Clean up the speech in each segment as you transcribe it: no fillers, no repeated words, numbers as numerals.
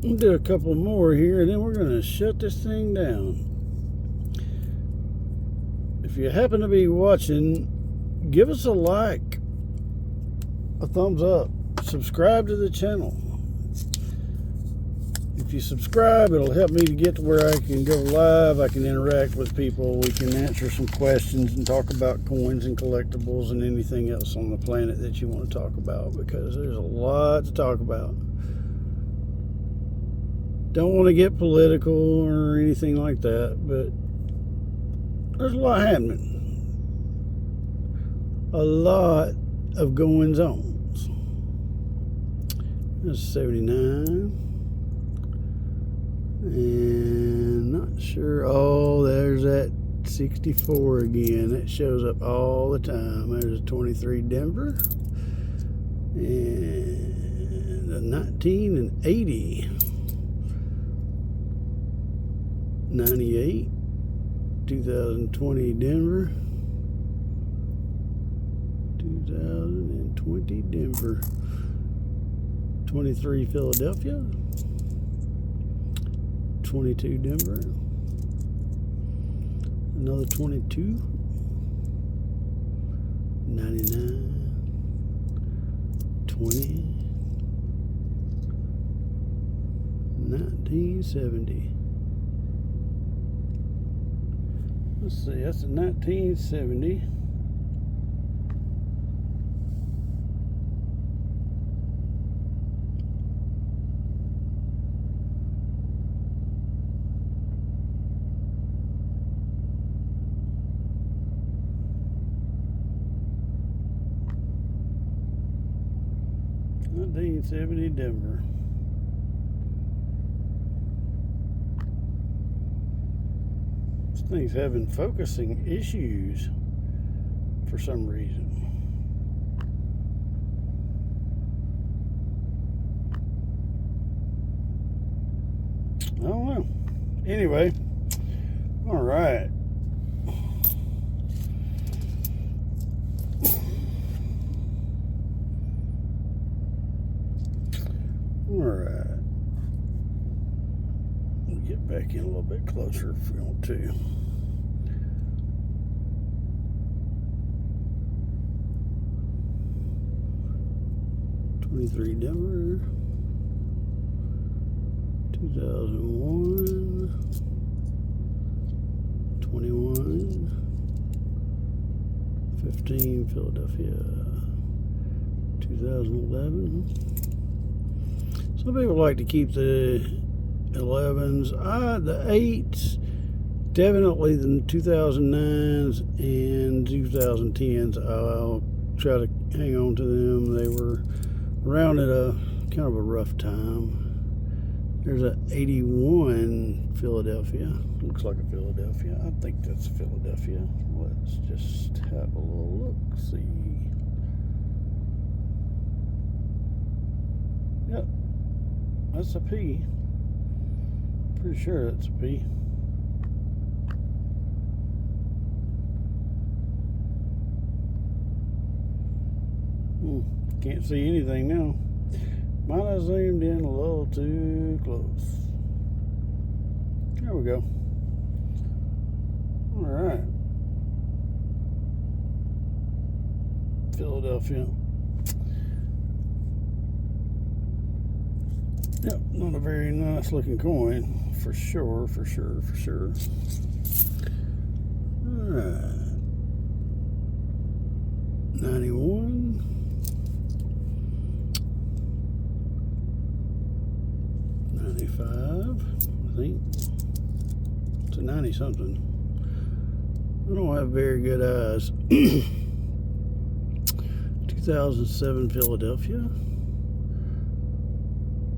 We'll do a couple more here, and then we're going to shut this thing down. If you happen to be watching, give us a like, a thumbs up, subscribe to the channel. If you subscribe, it'll help me to get to where I can go live. I can interact with people. We can answer some questions and talk about coins and collectibles and anything else on the planet that you want to talk about, because there's a lot to talk about. Don't want to get political or anything like that, but there's a lot happening. A lot of goings on. That's 79. And not sure. Oh, there's that 64 again. That shows up all the time. There's a 23 Denver. And a 19 and 80. 98. 2020 Denver. 2020 Denver. 23 Philadelphia. 22 Denver. Another 22. 99. 20. 1970. Let's see, that's a 1970. Denver. This thing's having focusing issues for some reason. I don't know. Anyway, all right. Alright. We'll get back in a little bit closer if we want to. '23 Denver. 2001. 21. 15 Philadelphia. 2011. Some people like to keep the 11s. The 8s, definitely the 2009s and 2010s. I'll try to hang on to them. They were around at a kind of a rough time. There's a 81 Philadelphia. Looks like a Philadelphia. I think that's Philadelphia. Let's just have a little look. See. Yep. That's a P. Pretty sure that's a P. Can't see anything now. Might have zoomed in a little too close. There we go. All right. Philadelphia. Yep, not a very nice looking coin, for sure. Alright. 91. 95, I think. It's a 90 something. I don't have very good eyes. 2007 Philadelphia.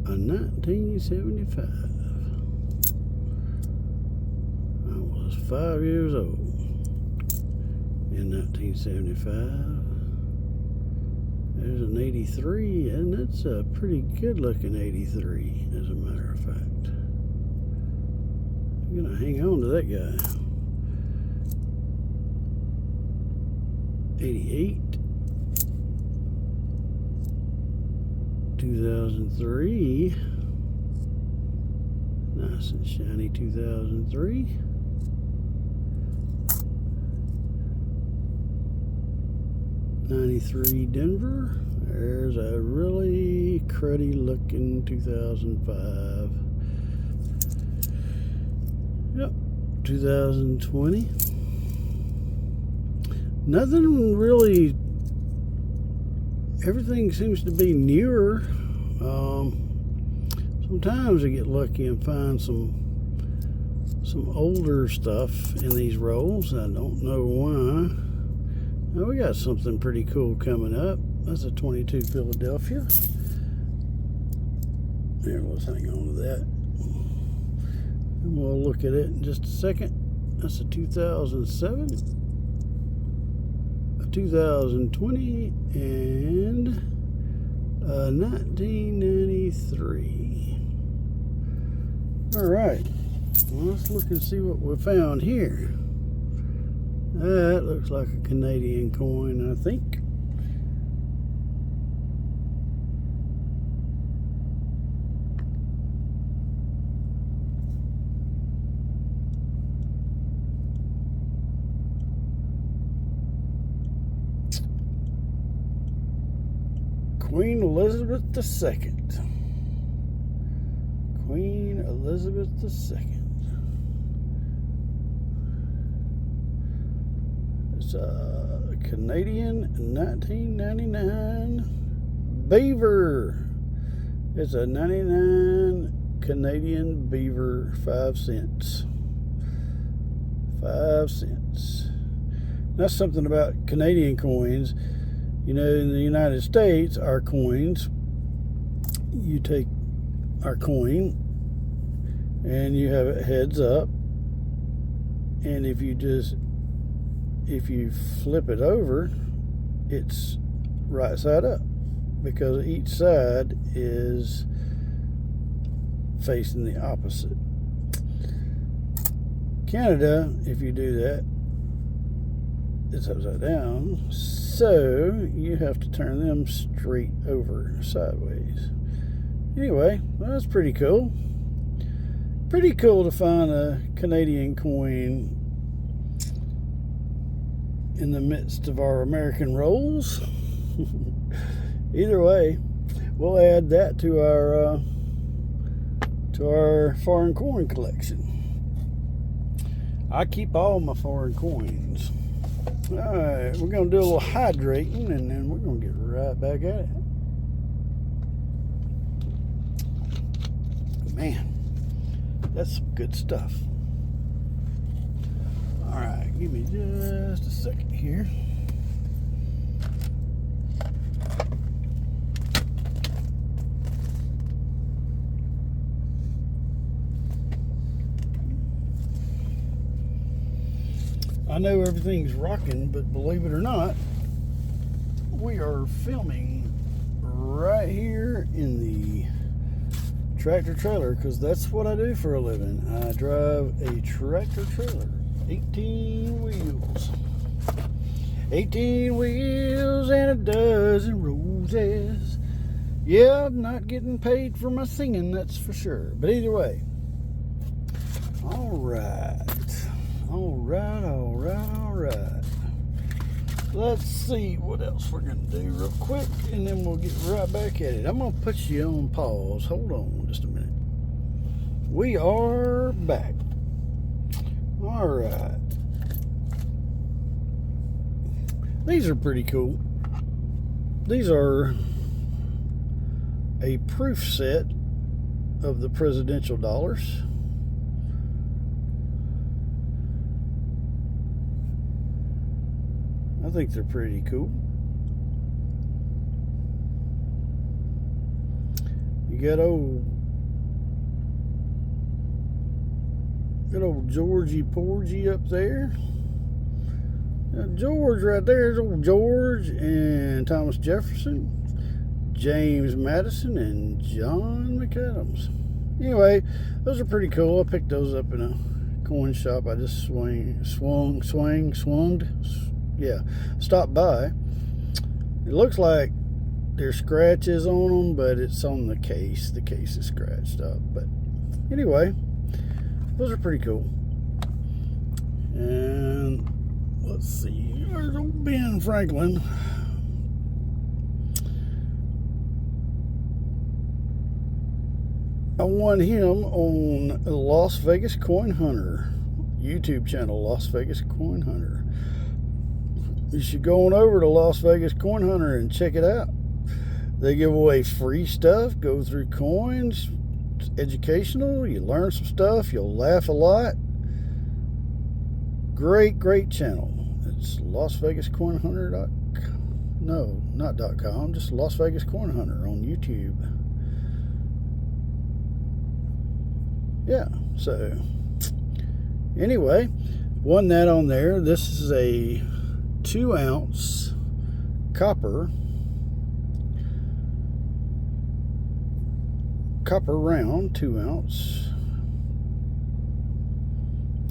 A 1975. I was 5 years old in 1975. There's an 83, and that's a pretty good looking 83, as a matter of fact. I'm gonna hang on to that guy. 88. 2003. Nice and shiny 2003. '93 Denver. There's a really cruddy looking 2005. Yep, 2020. Nothing really. Everything seems to be newer. Sometimes I get lucky and find some older stuff in these rolls. I don't know why. Now we got something pretty cool coming up. That's a 22 Philadelphia. Here, let's hang on to that. And we'll look at it in just a second. That's a 2007, a 2020, and a 1993. All right, well, let's look and see what we found here. That looks like a Canadian coin, I think. Queen Elizabeth II. Queen Elizabeth II. It's a Canadian 1999 beaver. It's a 99 Canadian beaver, 5 cents. 5 cents. That's something about Canadian coins. You know, in the United States, our coins, you take our coin and you have it heads up, and if you flip it over, it's right side up because each side is facing the opposite. Canada, if you do that, it's upside down, so you have to turn them straight over sideways. Anyway, well, that's pretty cool. Pretty cool to find a Canadian coin in the midst of our American rolls. Either way, we'll add that to our foreign coin collection. I keep all my foreign coins. All right, we're going to do a little hydrating, and then we're going to get right back at it. Man, that's some good stuff. All right, give me just a second here. I know everything's rocking, but believe it or not, we are filming right here in the tractor trailer, because that's what I do for a living. I drive a tractor trailer, 18 wheels. 18 wheels and a dozen roses. Yeah, I'm not getting paid for my singing, that's for sure. But either way, all right. Let's see what else we're going to do real quick, and then we'll get right back at it. I'm going to put you on pause. Hold on just a minute. We are back. All right. These are pretty cool. These are a proof set of the presidential dollars. I think they're pretty cool. You got old Georgie Porgy up there. Now George right there is old George and Thomas Jefferson, James Madison, and John McAdams. Anyway, those are pretty cool. I picked those up in a coin shop. I just stopped by. It looks like there's scratches on them, but it's on the case. The case is scratched up. But anyway, those are pretty cool. And let's see, there's old Ben Franklin. I won him on Las Vegas Coin Hunter YouTube channel, Las Vegas Coin Hunter. You should go on over to Las Vegas Coin Hunter and check it out. They give away free stuff, go through coins. It's educational. You learn some stuff. You'll laugh a lot. Great channel. It's Las Vegas Coin Hunter. No, not .com. Just Las Vegas Coin Hunter on YouTube. Yeah. So anyway, won that on there. This is a 2-ounce copper round, 2-ounce,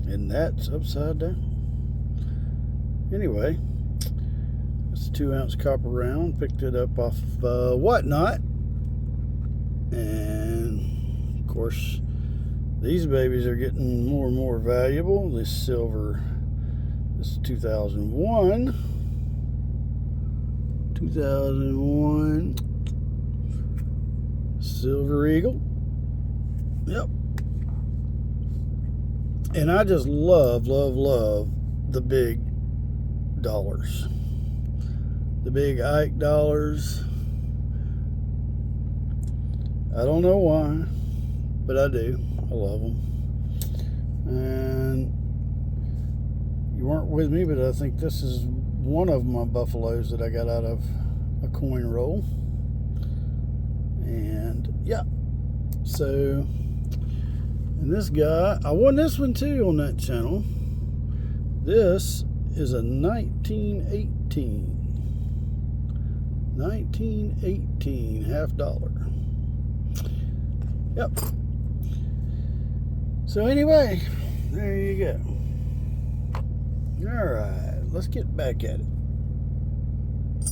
and that's upside down. Anyway, it's a 2-ounce copper round. Picked it up off Whatnot, and of course these babies are getting more and more valuable. This silver, this is 2001 Silver Eagle. Yep. And I just love the big dollars. The big Ike dollars. I don't know why, but I do. I love them. And you weren't with me, but I think this is one of my buffaloes that I got out of a coin roll. And yeah, so, and this guy, I won this one too on that channel. This is a 1918 half dollar. Yep. So anyway, there you go. All right, let's get back at it.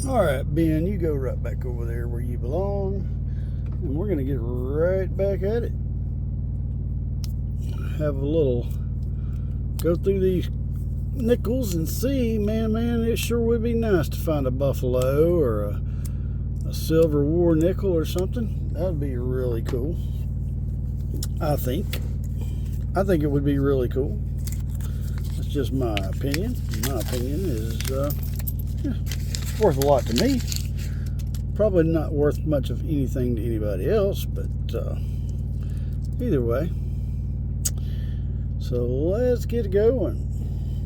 All right, Ben, you go right back over there where you belong, and we're gonna get right back at it. Have a little go through these nickels and see, man, it sure would be nice to find a buffalo or a silver war nickel or something. That'd be really cool. I think it would be really cool. That's just my opinion. My opinion is worth a lot to me. Probably not worth much of anything to anybody else, but either way. So let's get going.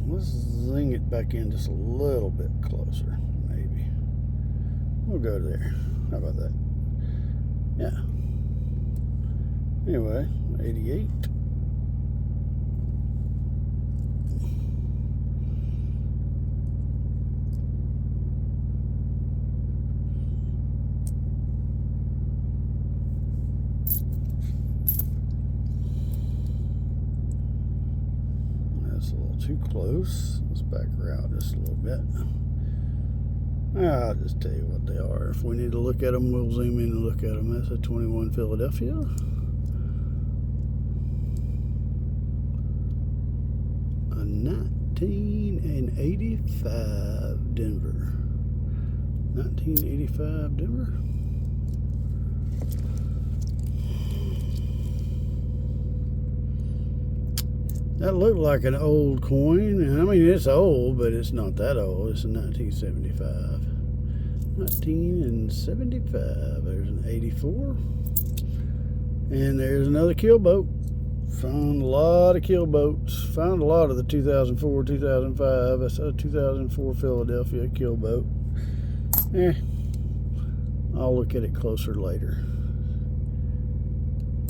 Let's zing it back in just a little bit closer, maybe. We'll go there. How about that? Yeah. Anyway, 88. Too close. Let's back her out just a little bit. I'll just tell you what they are. If we need to look at them, we'll zoom in and look at them. That's a 21 Philadelphia. A 1985 Denver. 1985 Denver. That looked like an old coin. I mean, it's old, but it's not that old. It's a 1975. 1975. There's an 84. And there's another keelboat. Found a lot of keelboats. Found a lot of the 2004, 2005. That's a 2004 Philadelphia keelboat. I'll look at it closer later.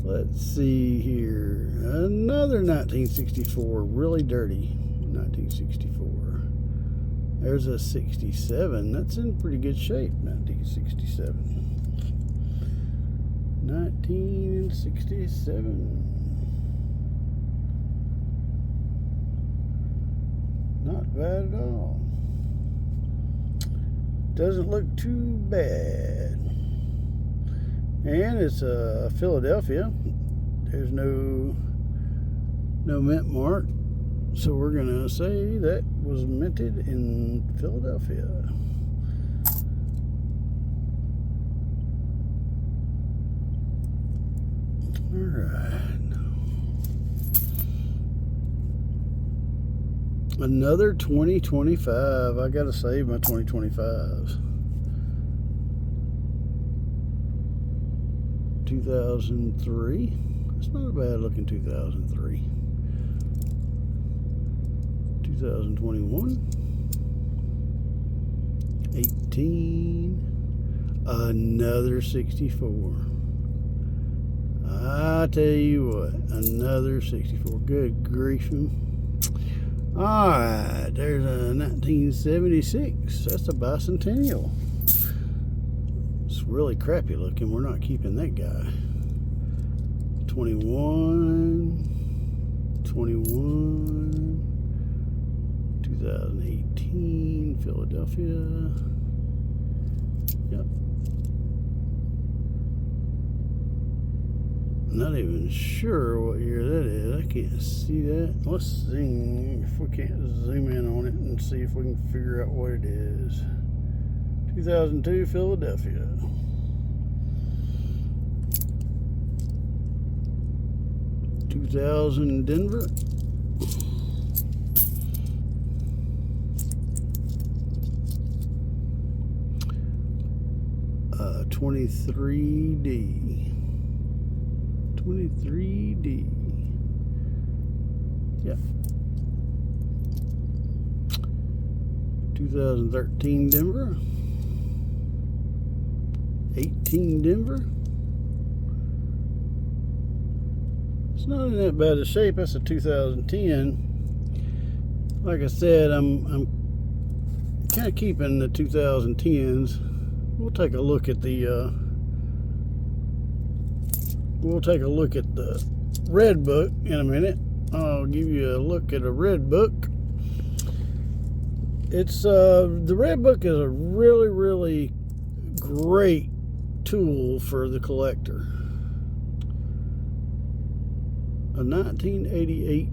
Let's see here. Another 1964, really dirty 1964. There's a 67. That's in pretty good shape, 1967. 1967. Not bad at all. Doesn't look too bad. And it's Philadelphia. There's no No mint mark. So we're going to say that was minted in Philadelphia. All right. Another 2025. I got to save my 2025s. 2003. That's not a bad looking 2003. 2021. 18. Another 64. I tell you what, another 64. Good grief. Alright, there's a 1976. That's a bicentennial. It's really crappy looking. We're not keeping that guy. 21. 2018, Philadelphia. Yep. Not even sure what year that is. I can't see that. Let's see if we can't zoom in on it and see if we can figure out what it is. 2002 Philadelphia. 2000 Denver. 23D. 23D. Yeah. 2013 Denver. 18 Denver. It's not in that bad a shape. That's a 2010. Like I said, I'm kind of keeping the 2010s. We'll take a look at the red book in a minute. I'll give you a look at a red book. It's the red book is a really great tool for the collector. A 1988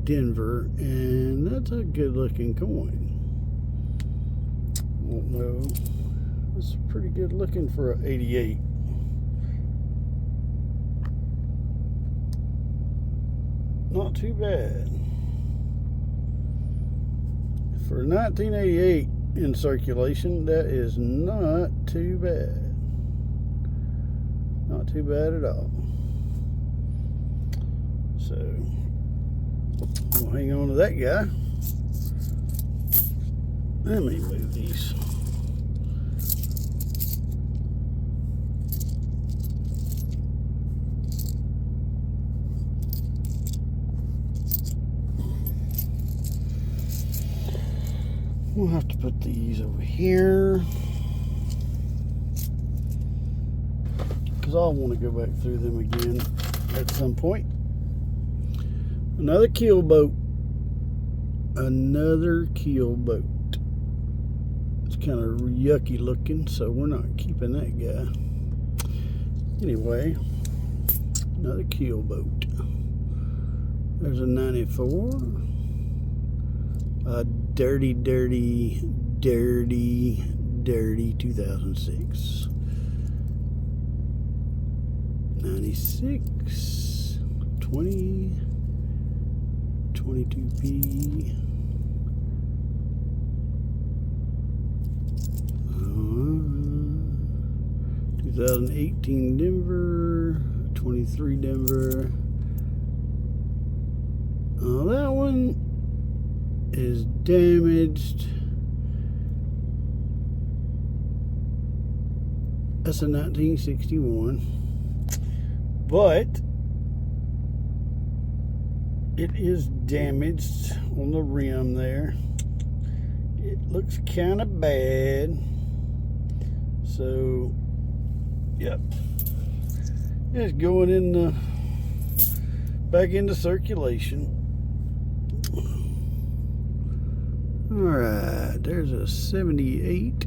Denver, and that's a good looking coin. Won't know. It's pretty good looking for a 88. Not too bad. For 1988 in circulation, that is not too bad. Not too bad at all. So, we'll hang on to that guy. Let me move these. We'll have to put these over here because I'll want to go back through them again at some point. Another keel boat. Another keel boat. It's kind of yucky looking, so we're not keeping that guy. Anyway, another keel boat. There's a 94. A dirty 2006. 96. 20. 22p. 2018 Denver. 23 Denver. That one is damaged. That's a 1961, but it is damaged on the rim there. It looks kind of bad. So, yep, it's going in the back into circulation. Alright, there's a 78.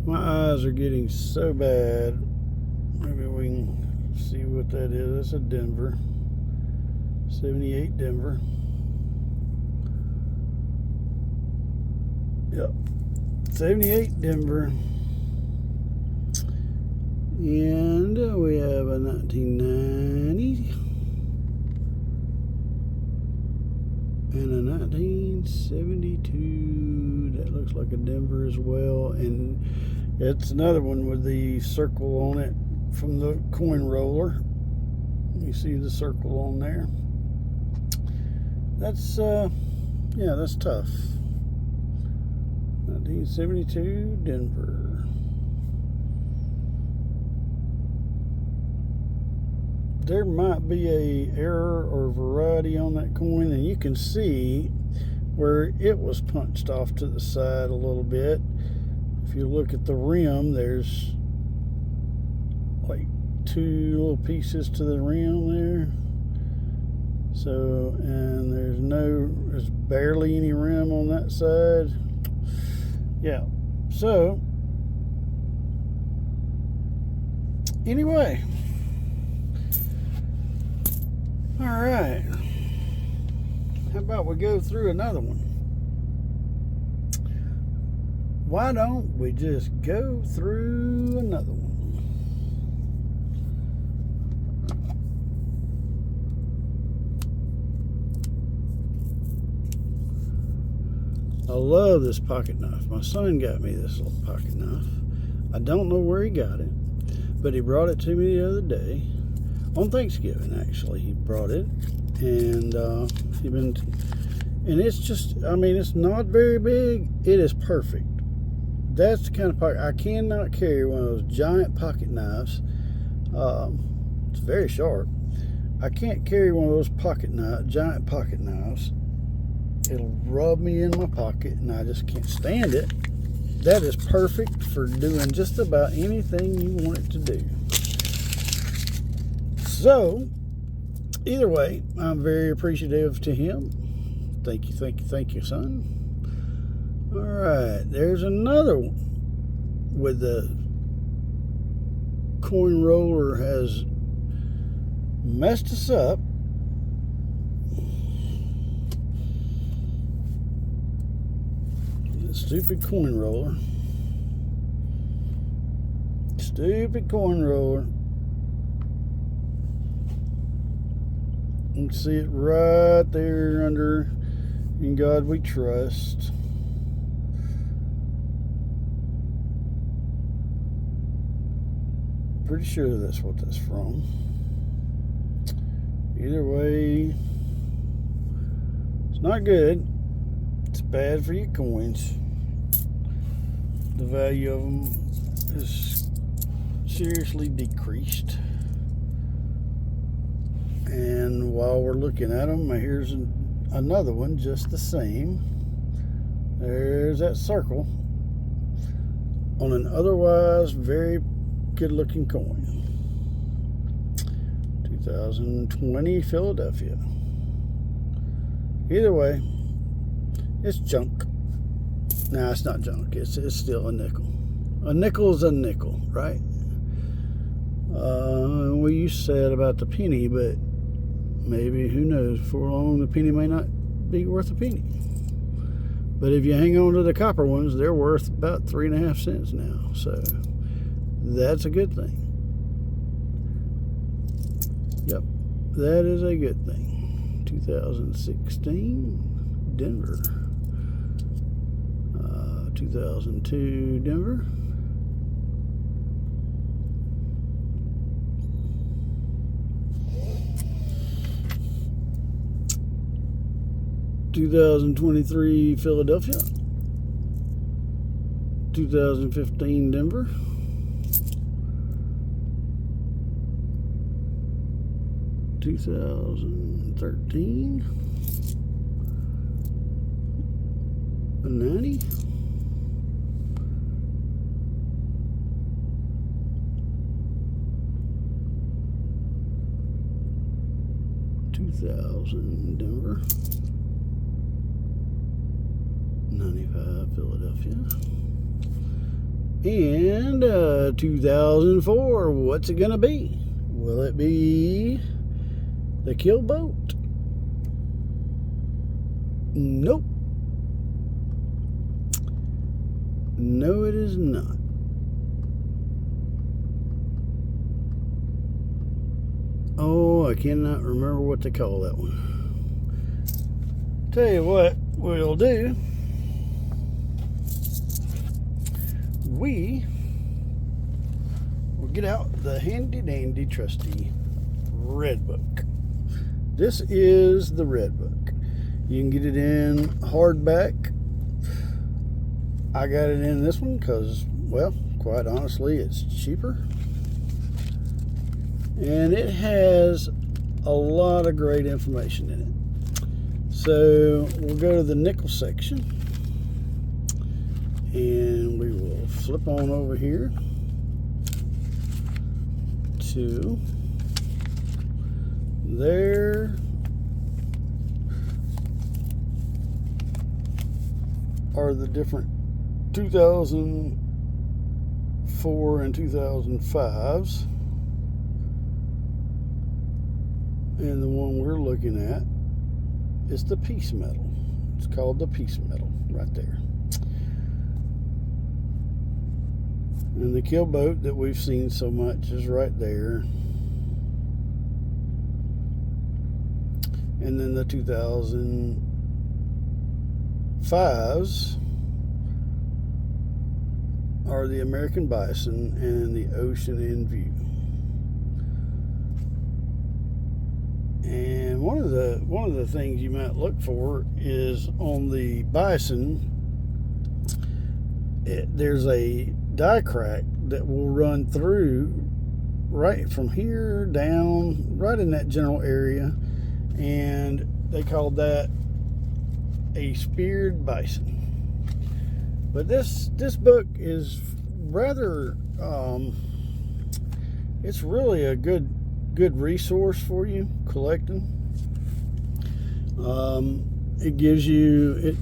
My eyes are getting so bad. Maybe we can See what that is. That's a Denver. 78 Denver. Yep. 78 Denver. And we have a 1990. And a 1972. That looks like a Denver as well. And it's another one with the circle on it from the coin roller. You see the circle on there. That's yeah, that's tough. 1972 Denver. There might be a error or variety on that coin, and you can see where it was punched off to the side a little bit. If you look at the rim, there's like 2 little pieces to the rim there. So, and there's barely any rim on that side. Yeah. So, anyway. All right. How about we go through another one? Why don't we just go through another one? I love this pocket knife. My son got me this little pocket knife. I don't know where he got it, but he brought it to me the other day. On Thanksgiving, actually, he brought it. And and it's just, I mean, it's not very big. It is perfect. That's the kind of pocket. I cannot carry one of those giant pocket knives. It's very sharp. I can't carry one of those giant pocket knives. It'll rub me in my pocket, and I just can't stand it. That is perfect for doing just about anything you want it to do. So, either way, I'm very appreciative to him. Thank you, son. All right, there's another one with the coin roller has messed us up. The stupid coin roller. Stupid coin roller. You can see it right there under In God We Trust. Pretty sure that's what that's from. Either way, it's not good. It's bad for your coins. The value of them is seriously decreased. And while we're looking at them, here's another one just the same. There's that circle on an otherwise very good looking coin. 2020 Philadelphia. Either way, it's junk. Nah, it's not junk. It's still a nickel. A nickel is a nickel, right? Well, you said about the penny, but maybe, who knows, before long the penny may not be worth a penny. But if you hang on to the copper ones, they're worth about 3.5 cents now. So that's a good thing. Yep, that is a good thing. 2016 Denver. 2002 Denver. 2023 Philadelphia. 2015 Denver. 2013 a 90. 2000 Denver. 95 Philadelphia. And 2004, what's it gonna be? Will it be the kill boat? Nope. No, it is not. Oh, I cannot remember what to call that one. Tell you what we'll do. We will get out the handy dandy trusty red book. This is the red book. You can get it in hardback. I got it in this one because, well, quite honestly, it's cheaper. And it has a lot of great information in it. So we'll go to the nickel section. And we will flip on over here to there are the different 2004 and 2005s, and the one we're looking at is the piece metal. It's called the piece metal right there. And the kill boat that we've seen so much is right there. And then the 2005s are the American Bison and the Ocean in View. And one of the things you might look for is on the Bison, there's a die crack that will run through right from here down, right in that general area, and they called that a speared bison. But this book is rather it's really a good resource for you collecting. It gives you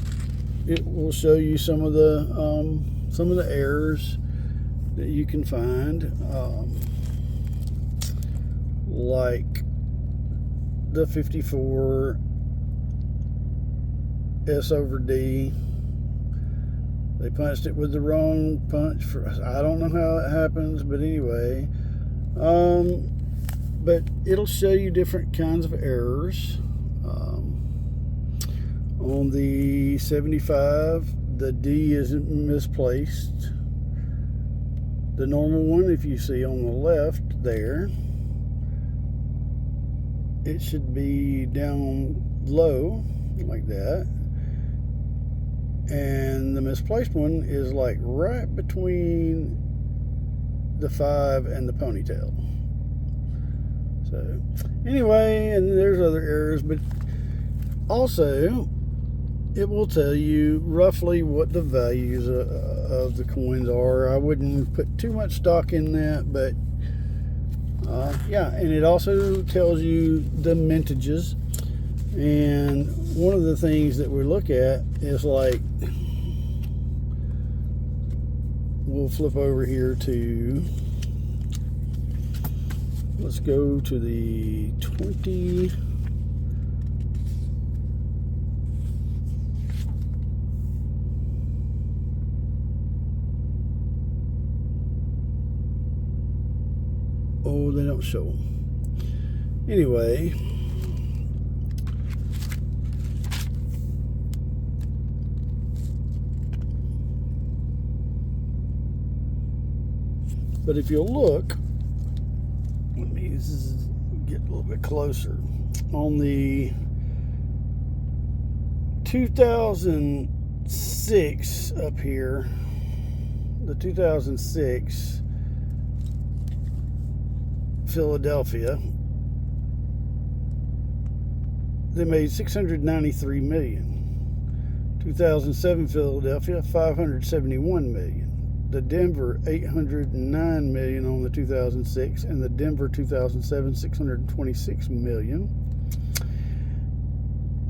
it will show you some of the errors that you can find, like the 54 S over D. They punched it with the wrong punch. I don't know how it happens, but anyway. But it'll show you different kinds of errors. On the 75, the D isn't misplaced. The normal one, if you see on the left there, it should be down low like that. And the misplaced one is like right between the 5 and the ponytail. So anyway, and there's other errors, but also it will tell you roughly what the values of the coins are. I wouldn't put too much stock in that, but yeah, and it also tells you the mintages. And one of the things that we look at is, like, we'll flip over here to, let's go to the 20. Oh, they don't show them. Anyway, but if you look, let me get a little bit closer. On the 2006 up here, the 2006 Philadelphia, they made 693 million. 2007 Philadelphia, 571 million. The Denver, 809 million on the 2006, and the Denver 2007, 626 million.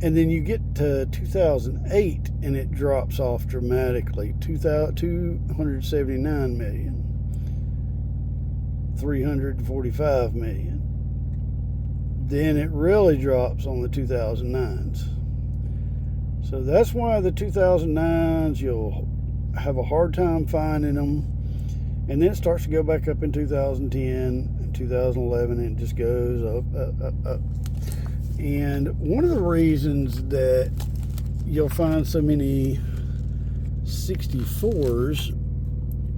And then you get to 2008 and it drops off dramatically, 279 million. $345 million. Then it really drops on the 2009s. So that's why the 2009s, you'll have a hard time finding them. And then it starts to go back up in 2010 and 2011, and it just goes up. And one of the reasons that you'll find so many 64s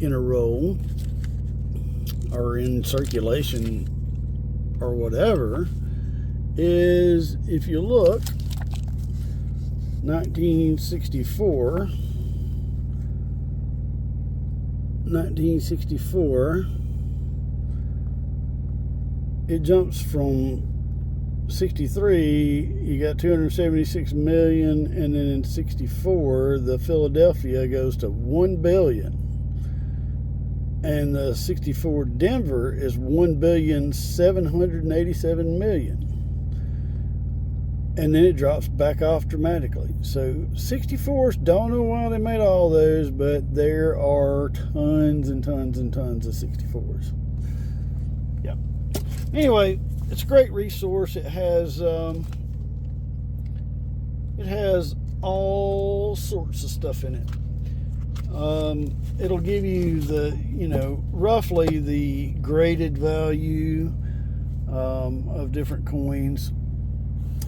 in a row or in circulation or whatever is, if you look, 1964, it jumps from 63, you got 276 million, and then in 64 the Philadelphia goes to 1 billion, and the 64 Denver is 1,787 million, and then it drops back off dramatically. So 64s, don't know why they made all those, but there are tons and tons and tons of 64s. Yeah. Anyway, it's a great resource. It has all sorts of stuff in it. It'll give you the, roughly the graded value of different coins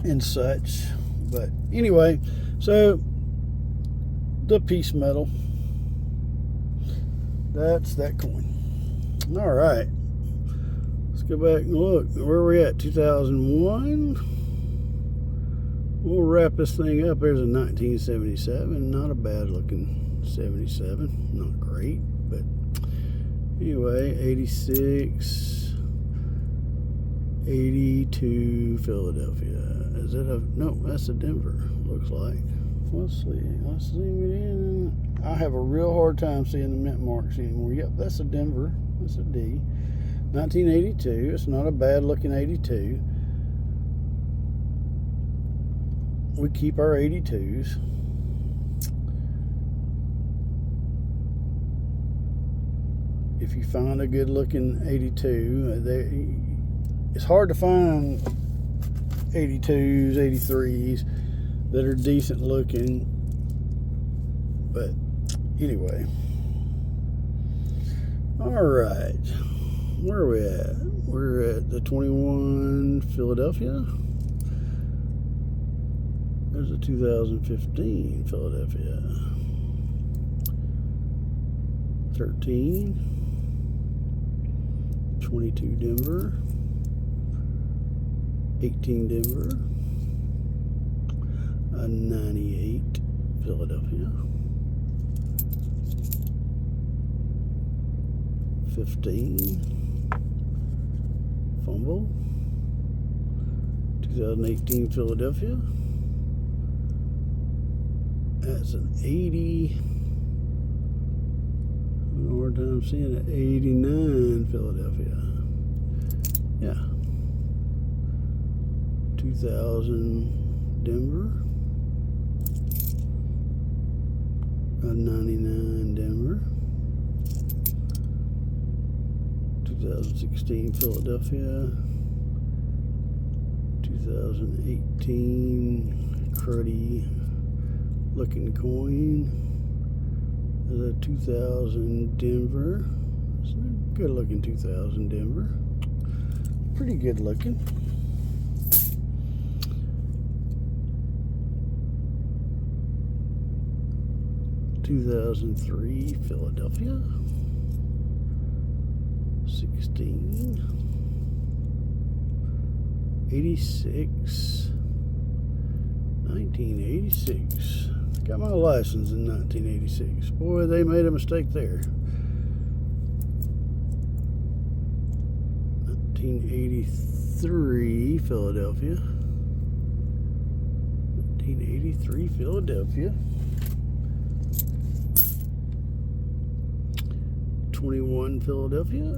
and such. But anyway, so the piece metal, that's that coin. All right, let's go back and look where we're at. 2001. We'll wrap this thing up. There's a 1977. Not a bad looking 77. Not great, but anyway, 86, 82 Philadelphia. Is it a, no, that's a Denver, looks like. Let's see. I have a real hard time seeing the mint marks anymore. Yep, that's a Denver. That's a D. 1982. It's not a bad looking 82. We keep our 82s. If you find a good looking 82, it's hard to find 82s, 83s that are decent looking. But anyway, all right, where are we at? We're at the 21 Philadelphia. There's a 2015 Philadelphia. 13, 22 Denver, 18 Denver, a 98 Philadelphia, 15 Fumble, 2018 Philadelphia. That's an 80. I'm having a hard time seeing an 89 Philadelphia. Yeah. 2000 Denver. A 99 Denver. 2016 Philadelphia. 2018 cruddy looking coin. There's a 2000 Denver. It's a good looking 2000 Denver. Pretty good looking. (2003) Philadelphia. 16. 86. 1986. Got my license in 1986. Boy, they made a mistake there. 1983 Philadelphia. 1983 Philadelphia. 21 Philadelphia.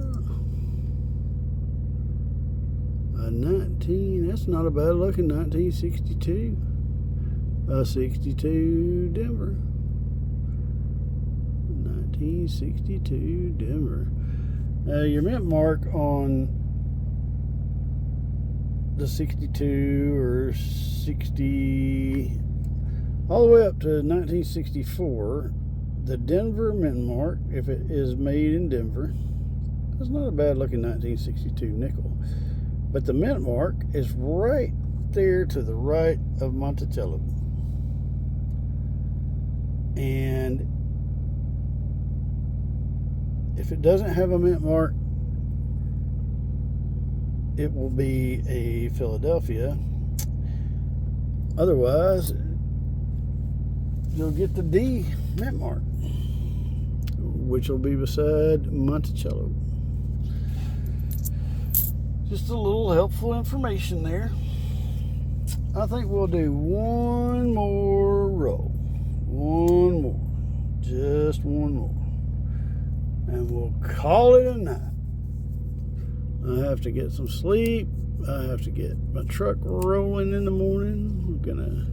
19, that's not a bad looking 1962. 62 Denver. 1962 Denver. Your mint mark on the 62 or 60, all the way up to 1964, the Denver mint mark, if it is made in Denver, it's not a bad looking 1962 nickel. But the mint mark is right there to the right of Monticello. And if it doesn't have a mint mark, it will be a Philadelphia. Otherwise, you'll get the D mint mark, which will be beside Monticello. Just a little helpful information there. I think we'll do one more roll. One more. Just one more. And we'll call it a night. I have to get some sleep. I have to get my truck rolling in the morning. We're gonna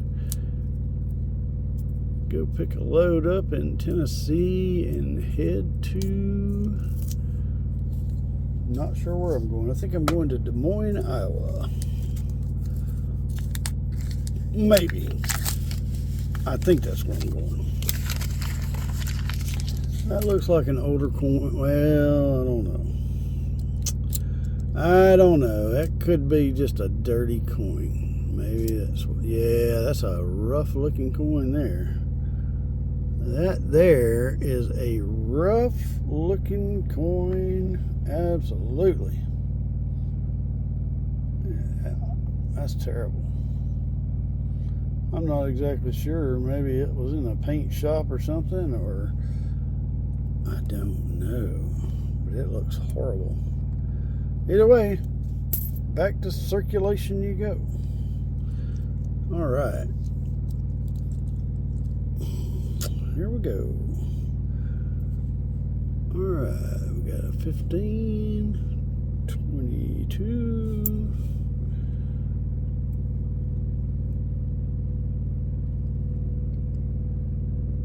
go pick a load up in Tennessee and head to, not sure where I'm going. I think I'm going to Des Moines, Iowa. Maybe. I think that's where I'm going. That looks like an older coin. Well, I don't know. I don't know. That could be just a dirty coin. Maybe that's what. Yeah, that's a rough looking coin there. That there is a rough looking coin. Absolutely. Yeah, that's terrible. I'm not exactly sure. Maybe it was in a paint shop or something, or I don't know. But it looks horrible. Either way, back to circulation you go. All right. Here we go. All right, we got a 15, 22,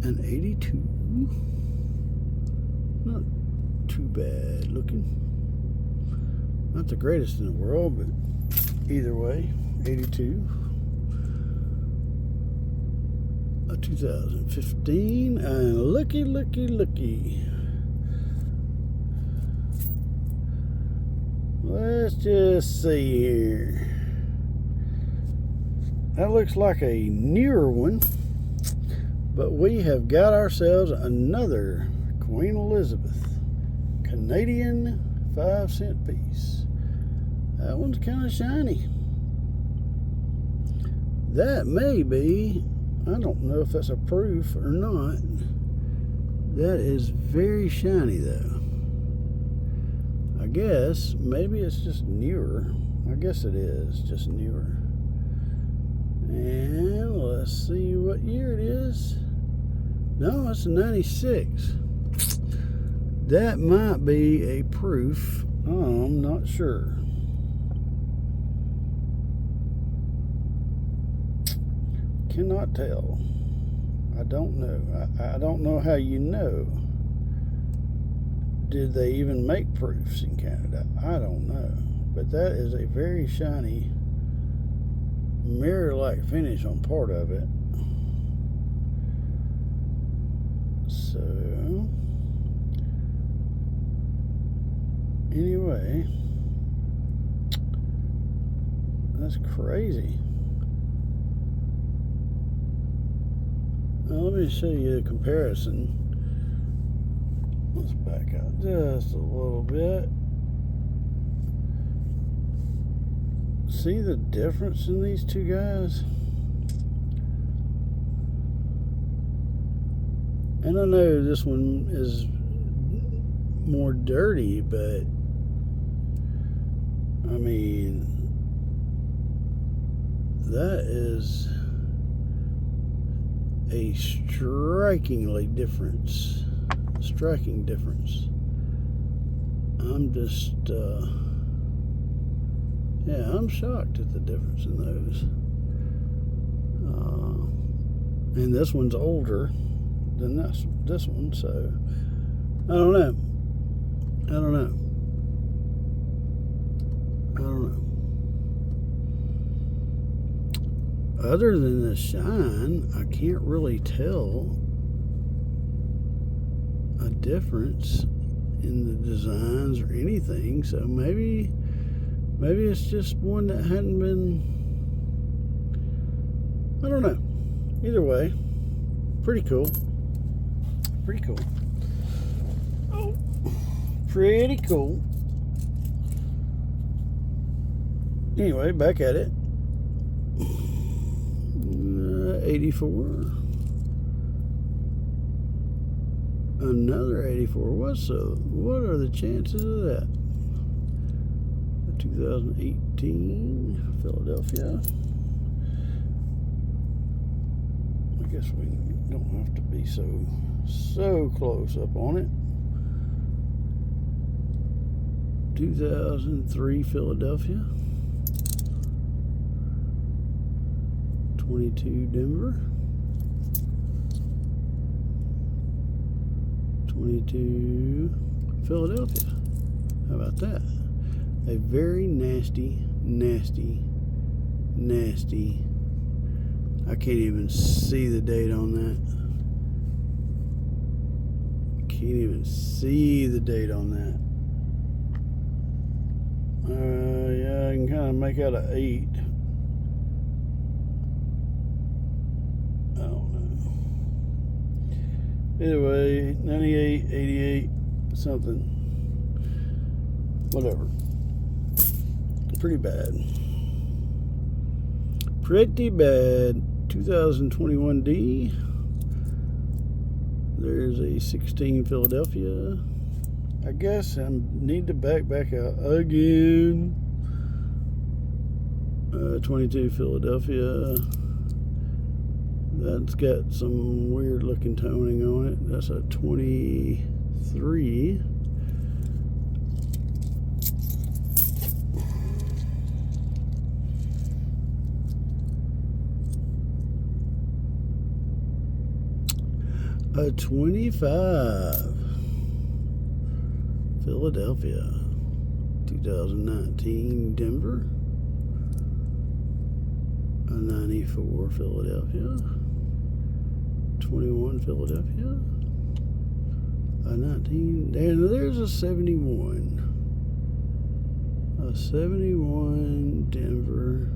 an 82. Not too bad looking. Not the greatest in the world, but either way, 82. A 2015, and looky. Let's just see here. That looks like a newer one, but we have got ourselves another Queen Elizabeth Canadian 5-cent piece. That one's kind of shiny. That may be, I don't know if that's a proof or not. That is very shiny though. I guess maybe it's just newer. I guess it is just newer. And let's see what year it is. No, it's a 96. That might be a proof. I'm not sure. Cannot tell. I don't know. I don't know how you know. Did they even make proofs in Canada? I don't know. But that is a very shiny mirror-like finish on part of it. So, anyway, that's crazy. Now, let me show you a comparison. Let's back out just a little bit. See the difference in these two guys? And I know this one is more dirty, but I mean, that is a striking difference. I'm just yeah, I'm shocked at the difference in those. And this one's older than this one, so I don't know. don't know. Other than the shine, I can't really tell a difference in the designs or anything. So maybe it's just one that hadn't been, I don't know. Either way, pretty cool. Pretty cool. Oh, pretty cool. Anyway, back at it. 84. Another 84. What are the chances of that? 2018 Philadelphia. I guess we don't have to be so close up on it. 2003 Philadelphia. 22 Denver. 22 Philadelphia. How about that? A very nasty. I can't even see the date on that. Can't even see the date on that. Yeah, I can kind of make out an 8. I don't know. Either way, 98, 88, something. Whatever. Pretty bad. Pretty bad. 2021D. There's a 16 Philadelphia. I guess I need to back out again. 22 Philadelphia. That's got some weird looking toning on it. That's a 23. A 25 Philadelphia. 2019 Denver. A 94 Philadelphia. 21 Philadelphia. A 19. There's a 71. A 71 Denver.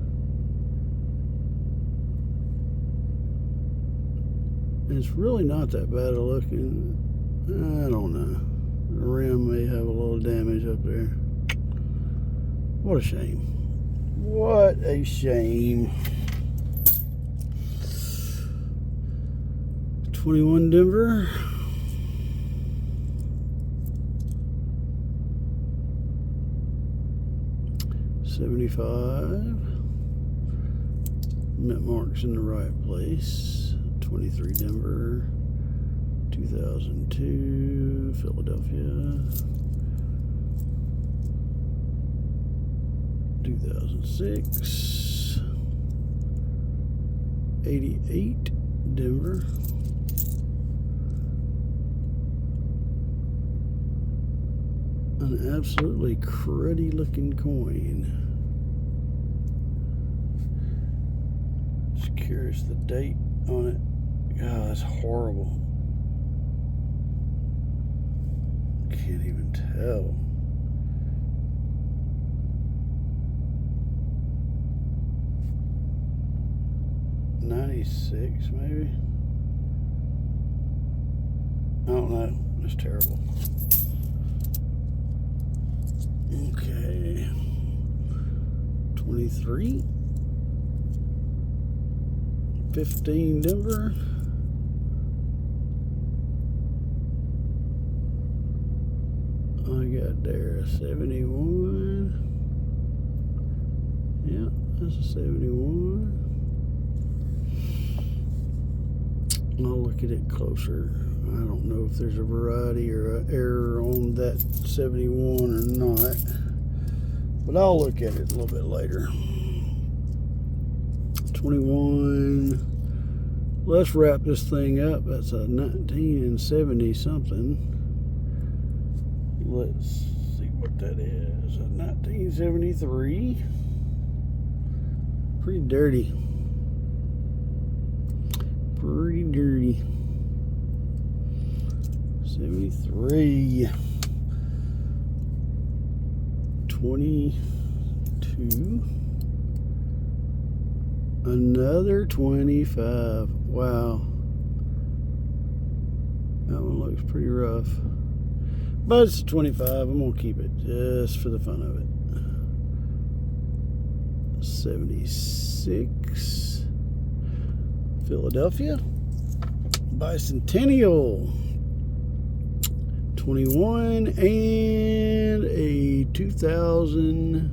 It's really not that bad of looking. I don't know. The rim may have a little damage up there. What a shame. What a shame. 21 Denver. $75. Mint marks in the right place. 23 Denver. 2002 Philadelphia. 2006. 88 Denver. An absolutely cruddy looking coin. Just curious the date on it. God, that's horrible. Can't even tell. '96 maybe. I don't know. It's terrible. Okay. 23. 15 Denver. I got there a 71. Yeah, that's a 71. I'll look at it closer. I don't know if there's a variety or an error on that 71 or not, but I'll look at it a little bit later. 21. Let's wrap this thing up. That's a 1970 something. Let's see what that is. A 1973. Pretty dirty. Pretty dirty. 73. 22. Another 25. Wow. That one looks pretty rough. But it's a 25. I'm going to keep it just for the fun of it. 76. Philadelphia. Bicentennial. 21. And a 2000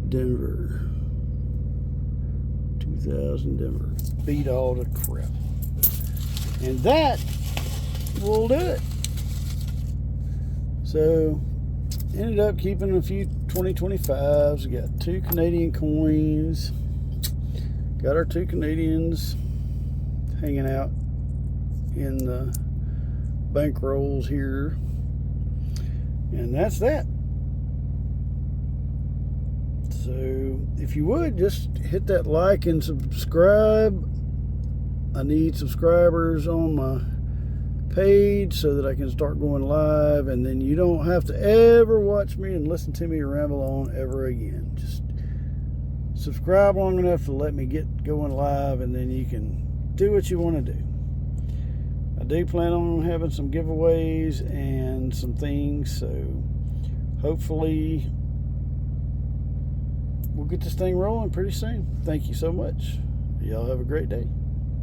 Denver. 2000 Denver. Beat all the crap. And that will do it. So, ended up keeping a few 2025s. We got 2 Canadian coins. Got our 2 Canadians hanging out in the bank rolls here. And that's that. So, if you would, just hit that like and subscribe. I need subscribers on my page so that I can start going live, and then you don't have to ever watch me and listen to me ramble on ever again. Just subscribe long enough to let me get going live, and then you can do what you want to do. I do plan on having some giveaways and some things, so hopefully we'll get this thing rolling pretty soon. Thank you so much. Y'all have a great day.